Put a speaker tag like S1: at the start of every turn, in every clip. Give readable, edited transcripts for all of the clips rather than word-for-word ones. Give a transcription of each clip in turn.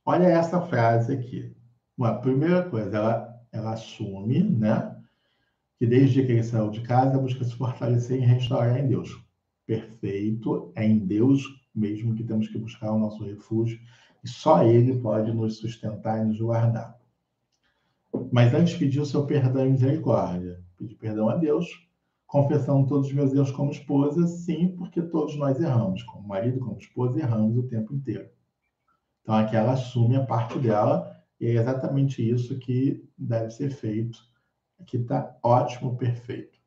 S1: Olha essa frase aqui. Uma primeira coisa, ela assume, né, que desde que ele saiu de casa, busca se fortalecer e restaurar em Deus. Perfeito, é em Deus mesmo que temos que buscar o nosso refúgio, e só Ele pode nos sustentar e nos guardar. Mas antes pedir o seu perdão e misericórdia. Pedir perdão a Deus, confessando todos os meus erros como esposa, sim, porque todos nós erramos. Como marido, como esposa, erramos o tempo inteiro. Então aqui ela assume a parte dela, e é exatamente isso que deve ser feito. Aqui está ótimo, perfeito.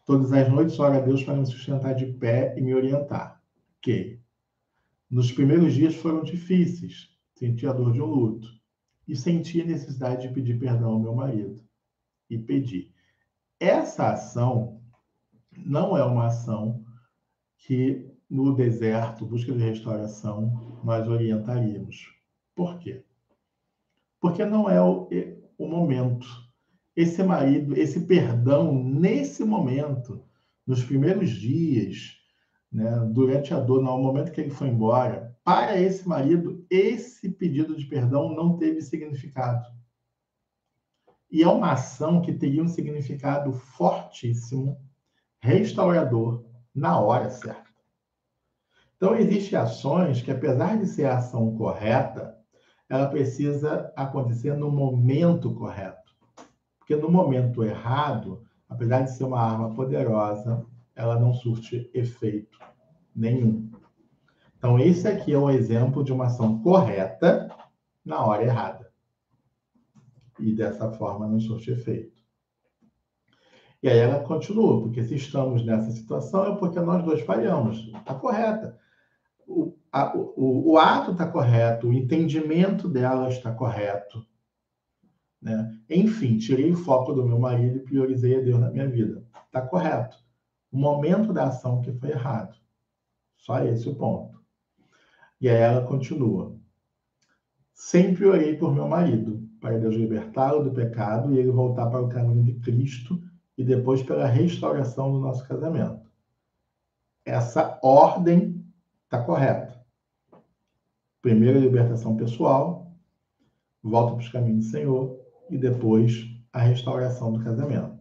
S1: Todas as noites oro a Deus para me sustentar de pé e me orientar. Ok. Nos primeiros dias foram difíceis. Senti a dor de um luto. E senti a necessidade de pedir perdão ao meu marido. E pedi. Essa ação não é uma ação que no deserto, busca de restauração, nós orientaríamos. Por quê? Porque não é o momento. Esse marido, esse perdão, nesse momento, nos primeiros dias, né, durante a dor, no momento que ele foi embora, para esse marido, esse pedido de perdão não teve significado. E é uma ação que teria um significado fortíssimo, restaurador, na hora certa. Então, existem ações que, apesar de ser a ação correta, ela precisa acontecer no momento correto. Porque no momento errado, apesar de ser uma arma poderosa, ela não surte efeito nenhum. Então, esse aqui é um exemplo de uma ação correta na hora errada. E dessa forma não surte efeito. E aí ela continua, porque se estamos nessa situação é porque nós dois falhamos. Está correta. O ato está correto, o entendimento dela está correto. Né? Enfim, tirei o foco do meu marido e priorizei a Deus na minha vida. Está correto. O momento da ação que foi errado. Só esse o ponto. E aí ela continua. Sempre orei por meu marido, para Deus libertá-lo do pecado e ele voltar para o caminho de Cristo e depois pela restauração do nosso casamento. Essa ordem está correta. Primeiro a libertação pessoal, volta para os caminhos do Senhor e depois a restauração do casamento.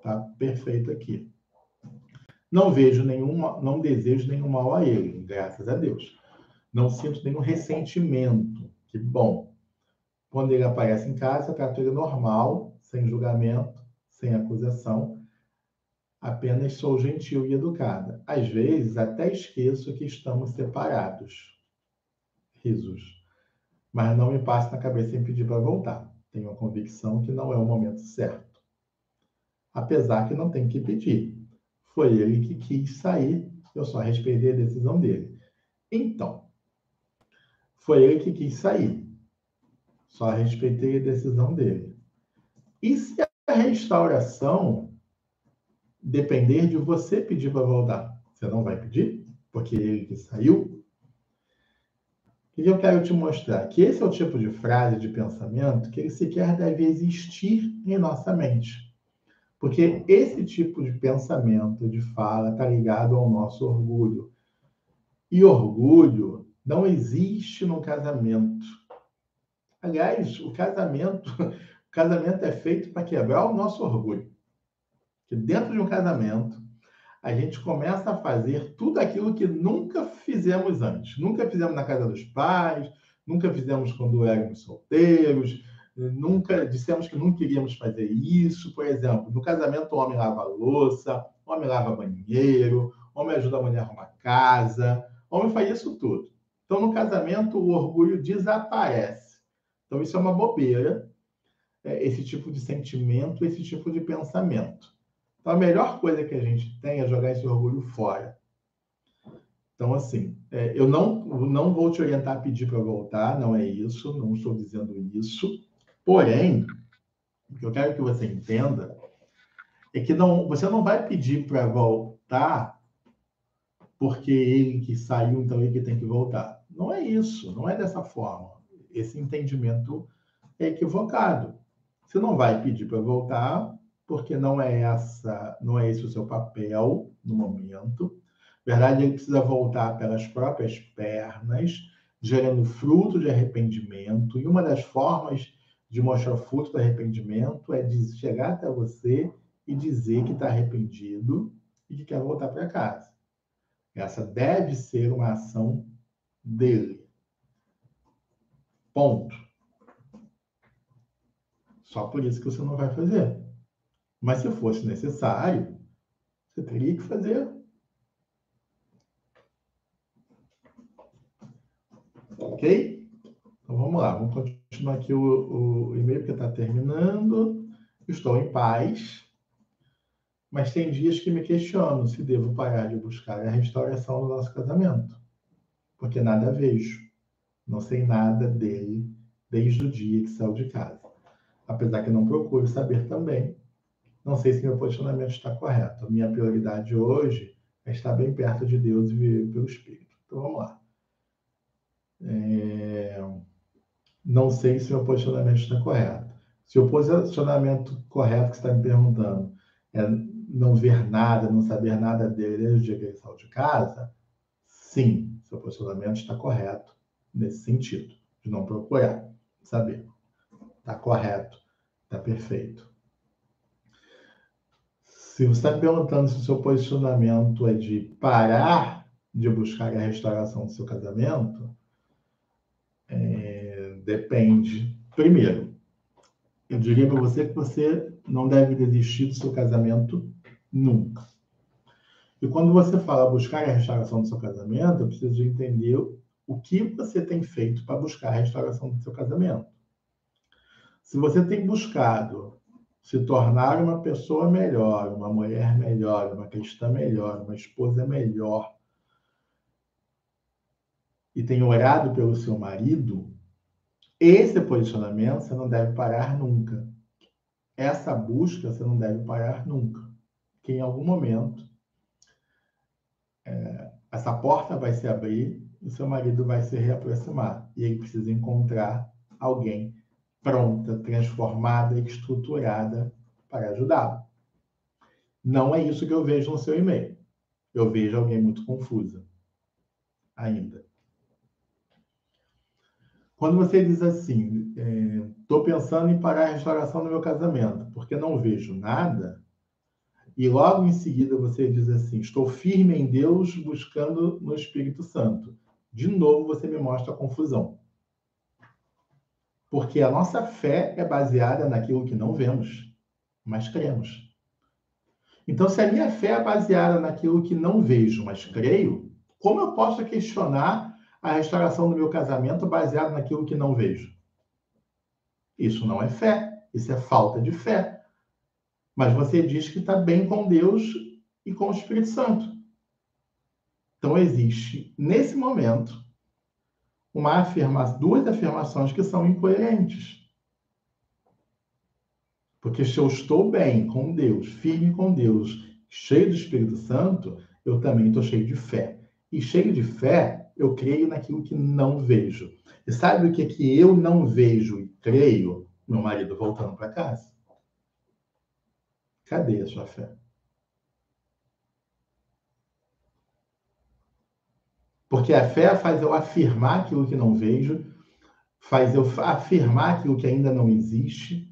S1: Tá perfeito aqui. Não desejo nenhum mal a ele, graças a Deus. Não sinto nenhum ressentimento. Que bom. Quando ele aparece em casa, trato ele normal, sem julgamento, sem acusação. Apenas sou gentil e educada. Às vezes, até esqueço que estamos separados. Risos. Mas não me passe na cabeça em pedir para voltar. Tenho a convicção que não é o momento certo. Apesar que não tem que pedir. Foi ele que quis sair, eu só respeitei a decisão dele. Então, foi ele que quis sair. Só respeitei a decisão dele. E se a restauração depender de você pedir para voltar? Você não vai pedir? Porque ele que saiu? O que eu quero te mostrar? Que esse é o tipo de frase, de pensamento, que ele sequer deve existir em nossa mente. Porque esse tipo de pensamento, de fala, está ligado ao nosso orgulho. E orgulho não existe no casamento. Aliás, o casamento é feito para quebrar o nosso orgulho. Que dentro de um casamento, a gente começa a fazer tudo aquilo que nunca fizemos antes. Nunca fizemos na casa dos pais, nunca fizemos quando éramos solteiros, nunca dissemos que não queríamos fazer isso. Por exemplo, no casamento, o homem lava a louça, o homem lava banheiro, o homem ajuda a mulher a arrumar casa, o homem faz isso tudo. Então, no casamento, o orgulho desaparece. Então, isso é uma bobeira, esse tipo de sentimento, esse tipo de pensamento. Então, a melhor coisa que a gente tem é jogar esse orgulho fora. Então, assim, eu não vou te orientar a pedir para voltar, não é isso, não estou dizendo isso. Porém, o que eu quero que você entenda é que você não vai pedir para voltar porque ele que saiu, então ele que tem que voltar. Não é isso, não é dessa forma. Esse entendimento é equivocado. Você não vai pedir para voltar porque não é esse o seu papel no momento. Na verdade, ele precisa voltar pelas próprias pernas, gerando fruto de arrependimento. E uma das formas de mostrar fruto do arrependimento é de chegar até você e dizer que está arrependido e que quer voltar para casa. Essa deve ser uma ação dele. Ponto. Só por isso que você não vai fazer. Mas se fosse necessário, você teria que fazer. Ok? Então vamos lá, vamos continuar aqui o e-mail que está terminando. Estou em paz, mas tem dias que me questiono se devo parar de buscar a restauração do nosso casamento, porque nada vejo, não sei nada dele desde o dia que saiu de casa. Apesar que não procuro saber também, não sei se meu posicionamento está correto. A minha prioridade hoje é estar bem perto de Deus e viver pelo Espírito. Então vamos lá. Não sei se o meu posicionamento está correto. Se o posicionamento correto que você está me perguntando é não ver nada, não saber nada dele desde o dia que ele saiu de casa, sim, seu posicionamento está correto nesse sentido, de não procurar saber. Está correto, está perfeito. Se você está me perguntando se o seu posicionamento é de parar de buscar a restauração do seu casamento, depende. Primeiro, eu diria para você que você não deve desistir do seu casamento nunca. E quando você fala buscar a restauração do seu casamento, eu preciso entender o que você tem feito para buscar a restauração do seu casamento. Se você tem buscado se tornar uma pessoa melhor, uma mulher melhor, uma cristã melhor, uma esposa melhor, e tem orado pelo seu marido, esse posicionamento você não deve parar nunca. Essa busca você não deve parar nunca. Que em algum momento essa porta vai se abrir e seu marido vai se reaproximar. E ele precisa encontrar alguém pronta, transformada, estruturada para ajudá-lo. Não é isso que eu vejo no seu e-mail. Eu vejo alguém muito confusa ainda. Quando você diz assim, estou pensando em parar a restauração do meu casamento, porque não vejo nada, e logo em seguida você diz assim, estou firme em Deus, buscando no Espírito Santo. De novo você me mostra a confusão. Porque a nossa fé é baseada naquilo que não vemos, mas cremos. Então, se a minha fé é baseada naquilo que não vejo, mas creio, como eu posso questionar a restauração do meu casamento baseado naquilo que não vejo? Isso não é fé, isso é falta de fé. Mas você diz que está bem com Deus e com o Espírito Santo. Então, existe, nesse momento, duas afirmações que são incoerentes. Porque se eu estou bem com Deus, firme com Deus, cheio do Espírito Santo, eu também estou cheio de fé. E cheio de fé, eu creio naquilo que não vejo. E sabe o que eu não vejo e creio? Meu marido voltando para casa. Cadê a sua fé? Porque a fé faz eu afirmar aquilo que não vejo, faz eu afirmar aquilo que ainda não existe,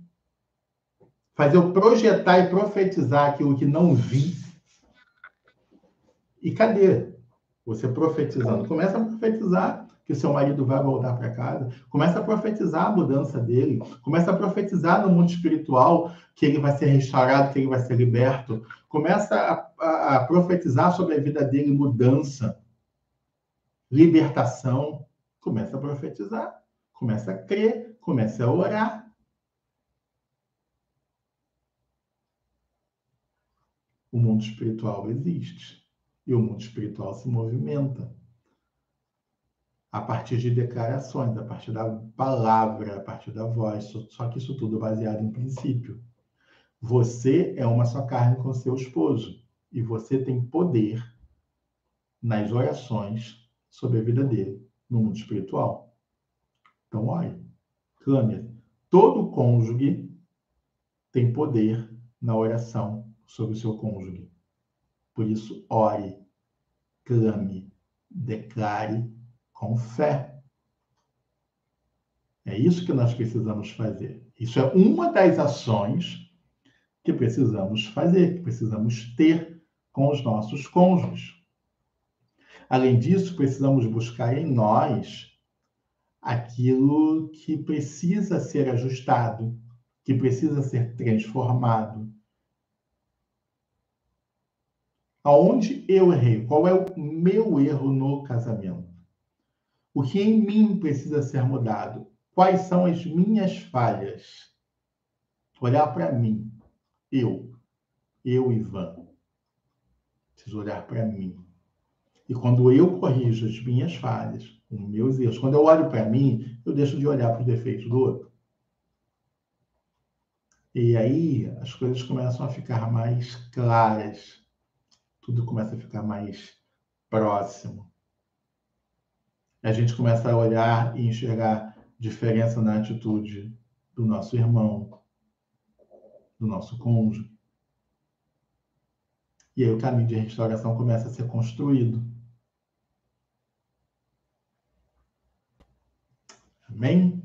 S1: faz eu projetar e profetizar aquilo que não vi. E cadê você profetizando? Começa a profetizar que seu marido vai voltar para casa. Começa a profetizar a mudança dele. Começa a profetizar no mundo espiritual que ele vai ser restaurado, que ele vai ser liberto. Começa a profetizar sobre a vida dele mudança, libertação. Começa a profetizar. Começa a crer. Começa a orar. O mundo espiritual existe. E o mundo espiritual se movimenta a partir de declarações, a partir da palavra, a partir da voz. Só que isso tudo é baseado em princípio. Você é uma só carne com seu esposo. E você tem poder nas orações sobre a vida dele no mundo espiritual. Então, olha, clame. Todo cônjuge tem poder na oração sobre o seu cônjuge. Por isso, ore, clame, declare com fé. É isso que nós precisamos fazer. Isso é uma das ações que precisamos fazer, que precisamos ter com os nossos cônjuges. Além disso, precisamos buscar em nós aquilo que precisa ser ajustado, que precisa ser transformado. Aonde eu errei? Qual é o meu erro no casamento? O que em mim precisa ser mudado? Quais são as minhas falhas? Olhar para mim. Eu, Ivan. Preciso olhar para mim. E quando eu corrijo as minhas falhas, os meus erros, quando eu olho para mim, eu deixo de olhar para os defeitos do outro. E aí as coisas começam a ficar mais claras. Tudo começa a ficar mais próximo. A gente começa a olhar e enxergar diferença na atitude do nosso irmão, do nosso cônjuge. E aí o caminho de restauração começa a ser construído. Amém?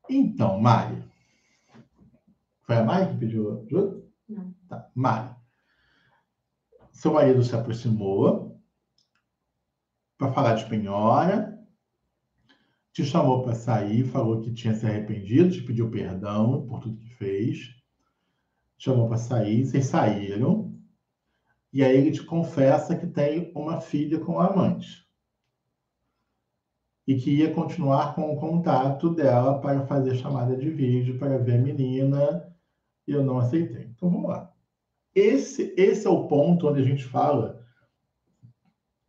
S1: Então, Mari. Foi a Mari que pediu ajuda?
S2: Não.
S1: Tá. Mari. Seu marido se aproximou para falar de penhora, te chamou para sair, falou que tinha se arrependido, te pediu perdão por tudo que fez, chamou para sair, vocês saíram, e aí ele te confessa que tem uma filha com a amante e que ia continuar com o contato dela para fazer chamada de vídeo para ver a menina, e eu não aceitei. Então vamos lá. Esse é o ponto onde a gente fala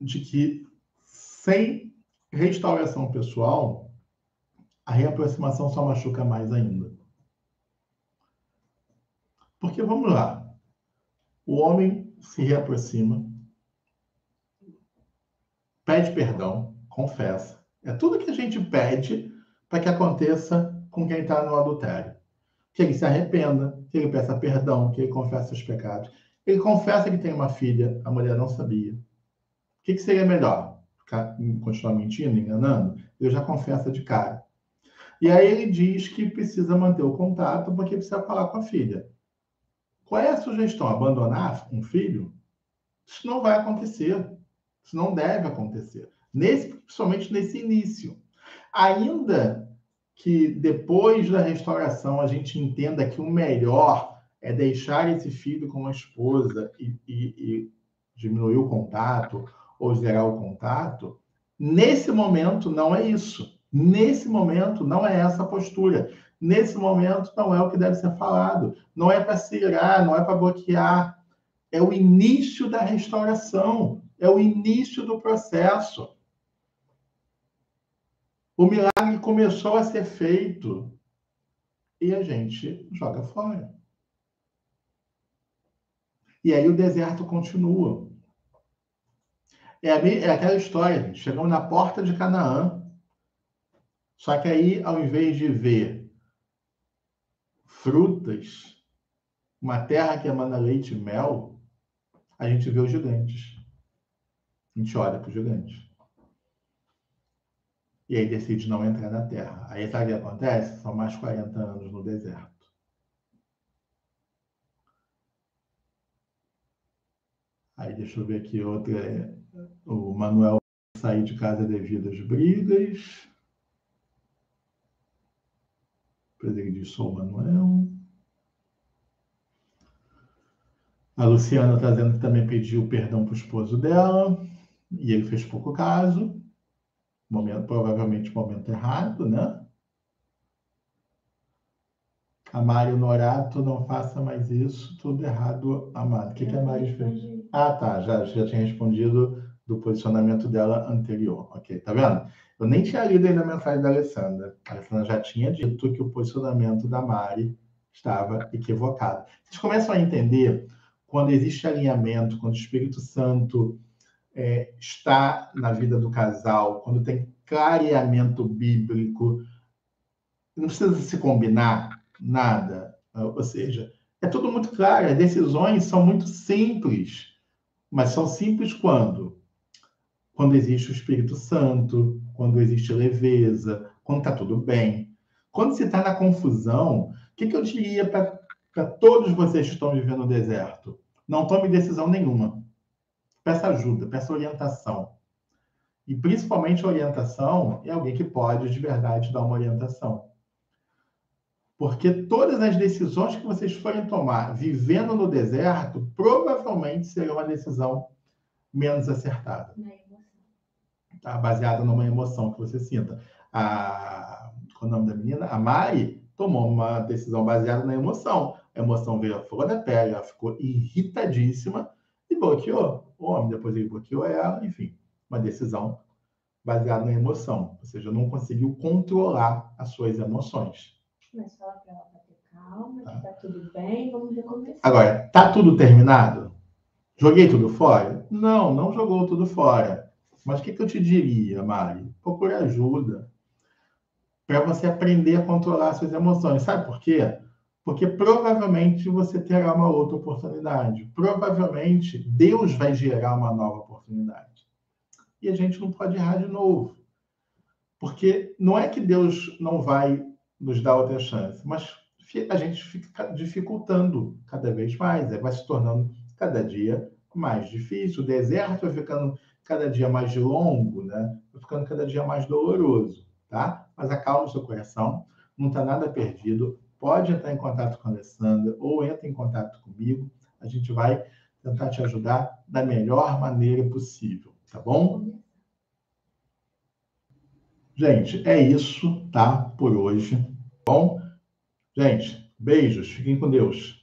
S1: de que sem restauração pessoal, a reaproximação só machuca mais ainda. Porque, vamos lá, o homem se reaproxima, pede perdão, confessa. É tudo que a gente pede para que aconteça com quem está no adultério. Que ele se arrependa, que ele peça perdão, que ele confesse os pecados. Ele confessa que tem uma filha, a mulher não sabia. O que seria melhor? Continuar mentindo, enganando? Ele já confessa de cara. E aí ele diz que precisa manter o contato porque precisa falar com a filha. Qual é a sugestão? Abandonar um filho? Isso não vai acontecer. Isso não deve acontecer. Principalmente nesse início. Ainda que depois da restauração a gente entenda que o melhor é deixar esse filho com a esposa e diminuir o contato ou zerar o contato, nesse momento não é isso. Nesse momento não é essa a postura. Nesse momento não é o que deve ser falado. Não é para se irar, não é para bloquear. É o início da restauração. É o início do processo. O milagre começou a ser feito e a gente joga fora. E aí o deserto continua. É aquela história, gente. Chegamos na porta de Canaã, só que aí, ao invés de ver frutas, uma terra que emana leite e mel, a gente vê os gigantes. A gente olha para os gigantes. E aí decide não entrar na terra. Aí sabe o que acontece? São mais 40 anos no deserto. Aí deixa eu ver aqui outra. O Manuel sair de casa devido às brigas. Depois ele diz, sou o Manuel. A Luciana está dizendo que também pediu perdão para o esposo dela. E ele fez pouco caso. Provavelmente momento errado, né? A Mari Norato, não faça mais isso, tudo errado, amado. O que a Mari fez? Ah, tá, já tinha respondido do posicionamento dela anterior. Ok, tá vendo? Eu nem tinha lido ainda a mensagem da Alessandra. A Alessandra já tinha dito que o posicionamento da Mari estava equivocado. Vocês começam a entender quando existe alinhamento, quando o Espírito Santo está na vida do casal, quando tem clareamento bíblico, não precisa se combinar nada. Ou seja, é tudo muito claro, as decisões são muito simples. Mas são simples quando? Quando existe o Espírito Santo, quando existe leveza, quando está tudo bem. Quando você está na confusão, o que eu diria para todos vocês que estão vivendo no deserto? Não tome decisão nenhuma. Peça ajuda, peça orientação. E principalmente a orientação é alguém que pode de verdade dar uma orientação. Porque todas as decisões que vocês forem tomar vivendo no deserto, provavelmente será uma decisão menos acertada. Tá? Baseada numa emoção que você sinta. Qual é o nome da menina? A Mari tomou uma decisão baseada na emoção. A emoção veio à flor da pele, ela ficou irritadíssima e bloqueou o homem. Depois ele bloqueou ela, enfim. Uma decisão baseada na emoção. Ou seja, não conseguiu controlar as suas emoções.
S2: Mas fala para ela ter calma, que tá tudo bem, vamos recomeçar.
S1: Agora, tá tudo terminado? Joguei tudo fora? Não, não jogou tudo fora. Mas o que eu te diria, Mari? Procure ajuda para você aprender a controlar suas emoções. Sabe por quê? Porque provavelmente você terá uma outra oportunidade. Provavelmente Deus vai gerar uma nova oportunidade. E a gente não pode errar de novo. Porque não é que Deus não vai nos dar outra chance, mas a gente fica dificultando cada vez mais, vai se tornando cada dia mais difícil, o deserto vai ficando cada dia mais longo, né? Vai ficando cada dia mais doloroso, tá? Mas acalma o seu coração, não está nada perdido, pode entrar em contato com a Alessandra ou entra em contato comigo, a gente vai tentar te ajudar da melhor maneira possível, tá bom? Gente, é isso, tá? Por hoje. Bom, gente, beijos. Fiquem com Deus.